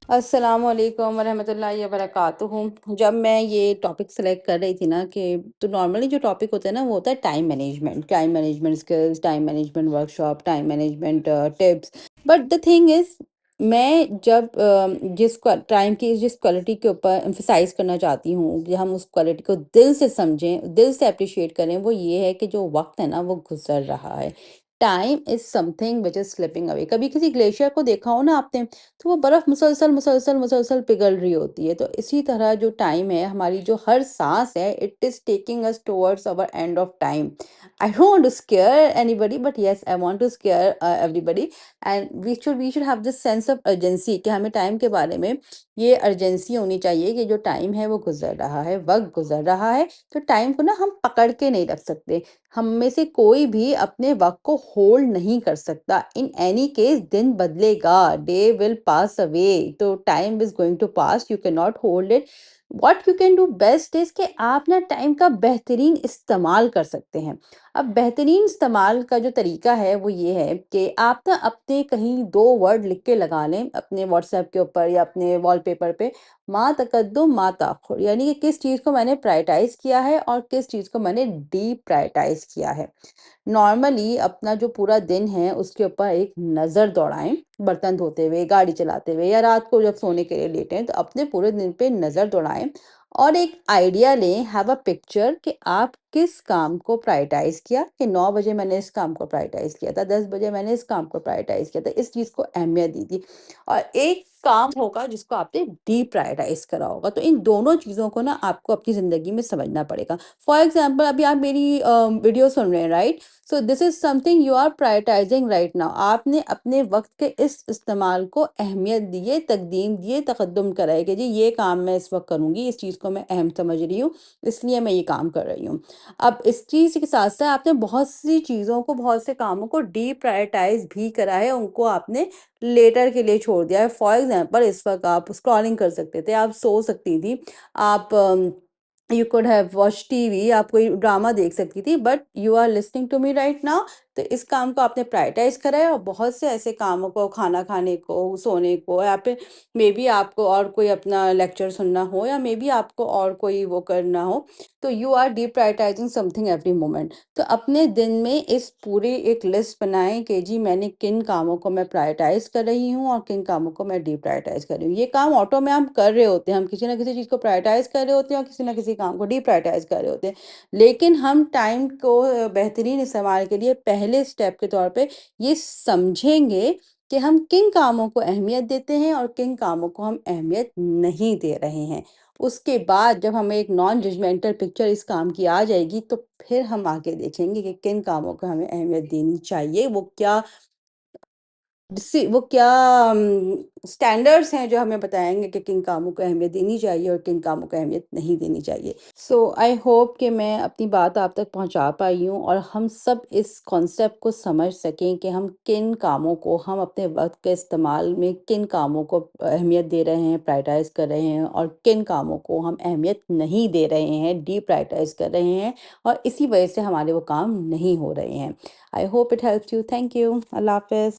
السلام علیکم ورحمۃ اللہ وبرکاتہ۔ جب میں یہ ٹاپک سلیکٹ کر رہی تھی نا کہ تو نارملی جو ٹاپک ہوتا ہے نا وہ ہوتا ہے time management skills, time management workshop, time management tips. But the thing is, میں جب جس کوالٹی کے اوپر امفسائز کرنا چاہتی ہوں کہ ہم اس کوالٹی کو دل سے سمجھیں، دل سے اپریشیٹ کریں، وہ یہ ہے کہ جو وقت ہے نا وہ گزر رہا ہے۔ Time is something which is slipping away. کبھی کسی گلیشیئر کو دیکھا ہو نا آپ نے، تو وہ برف مسلسل مسلسل مسلسل پگھل رہی ہوتی ہے۔ تو اسی طرح جو ٹائم ہے، ہماری جو ہر سانس ہے، it is taking us towards our end of time. I don't want to scare anybody, but yes, I want to scare everybody. And we should have this sense of urgency کہ ہمیں time کے بارے میں یہ urgency ہونی چاہیے کہ جو ٹائم ہے وہ گزر رہا ہے، وقت گزر رہا ہے۔ تو ٹائم کو نا ہم پکڑ کے نہیں رکھ سکتے۔ ہم میں سے کوئی بھی اپنے وقت کو ہولڈ نہیں کر سکتا۔ ان اینی کیس دن بدلے گا، ڈے ول پاس اوے، تو time is going to pass, you can not hold it. What you can do best is کہ آپ نا ٹائم کا بہترین استعمال کر سکتے ہیں۔ اب بہترین استعمال کا جو طریقہ ہے وہ یہ ہے کہ آپ نا اپنے کہیں دو ورڈ لکھ کے لگا لیں اپنے واٹس ایپ کے اوپر یا اپنے وال پیپر پہ، ما تقدم ما تاخر، یعنی کہ کس چیز کو میں نے پرائرٹائز کیا ہے اور کس چیز کو میں نے ڈی پرائرٹائز کیا ہے۔ نارملی اپنا جو پورا دن ہے اس کے اوپر ایک نظر دوڑائیں، برتن دھوتے ہوئے، گاڑی چلاتے ہوئے، یا رات کو جب سونے کے لیے لیٹیں تو اپنے پورے دن پہ نظر دوڑائیں اور ایک آئیڈیا لیں، ہیو اے پکچر کہ آپ کس کام کو پرائرٹائز کیا، کہ 9 بجے میں نے اس کام کو پرائرٹائز کیا تھا، 10 بجے میں نے اس کام کو پرائرٹائز کیا تھا، اس چیز کو اہمیت دی تھی، اور ایک کام ہوگا جس کو آپ نے ڈی پرائرٹائز کرا ہوگا۔ تو ان دونوں چیزوں کو نا آپ کو اپنی زندگی میں سمجھنا پڑے گا۔ فار ایگزامپل، ابھی آپ میری ویڈیو سن رہے ہیں، right? So this is something you are prioritising right now. آپ نے اپنے وقت کے اس استعمال کو اہمیت دیے، تقدیم دیے، تقدم کرائے کہ جی یہ کام میں اس وقت کروں گی، اس چیز کو میں اہم سمجھ رہی ہوں، اس لیے میں یہ کام کر رہی ہوں۔ اب اس چیز کے ساتھ ساتھ آپ نے بہت سی چیزوں کو، بہت سے کاموں کو ڈی پرائرٹائز بھی کرا ہے، ان کو آپ نے لیٹر کے لیے چھوڑ دیا ہے۔ فار ایگزامپل، اس وقت آپ اسکرولنگ کر سکتے تھے، آپ سو سکتی تھی، آپ you could have watch T V, آپ کوئی ڈرامہ دیکھ سکتی تھی، but you are listening to me right now. تو اس کام کو آپ نے پرائرٹائز کرا ہے، اور بہت سے ایسے کاموں کو، کھانا کھانے کو، سونے کو، یا پھر مے بی آپ کو اور کوئی اپنا لیکچر سننا ہو، یا مے بی آپ کو اور کوئی وہ کرنا ہو، تو you are deprioritising something every moment. تو اپنے دن میں اس پوری ایک لسٹ بنائیں کہ جی میں نے کن کاموں کو میں پرائرٹائز کر رہی ہوں اور کن کاموں کو میں ڈی پرائرٹائز کر رہی ہوں۔ یہ کام آٹو میں ہم کر رہے ہوتے ہیں، ہم کسی نہ کسی چیز کو پرائرٹائز کر رہے ہوتے ہیں اور کسی نہ کسی کام کو ڈی پرائرٹائز کر رہے ہوتے ہیں، لیکن ہم ٹائم کو بہترین استعمال کے لیے پہلے اسٹیپ کے طور پہ یہ سمجھیں گے کہ ہم کن کاموں کو اہمیت دیتے ہیں اور کن کاموں کو ہم اہمیت نہیں دے رہے ہیں۔ اس کے بعد جب ہمیں ایک نان ججمنٹل پکچر اس کام کی آ جائے گی، تو پھر ہم آگے دیکھیں گے کہ کن کاموں کو ہمیں اہمیت دینی چاہیے، وہ کیا اسٹینڈرڈس ہیں جو ہمیں بتائیں گے کہ کن کاموں کو اہمیت دینی چاہیے اور کن کاموں کو اہمیت نہیں دینی چاہیے۔ سو آئی ہوپ کہ میں اپنی بات آپ تک پہنچا پائی ہوں، اور ہم سب اس کانسیپٹ کو سمجھ سکیں کہ ہم کن کاموں کو، ہم اپنے وقت کے استعمال میں کن کاموں کو اہمیت دے رہے ہیں، پرائرٹائز کر رہے ہیں، اور کن کاموں کو ہم اہمیت نہیں دے رہے ہیں، ڈی پرائرٹائز کر رہے ہیں، اور اسی وجہ سے ہمارے وہ کام نہیں ہو رہے ہیں۔ I hope it helps you. Thank you. اللہ حافظ۔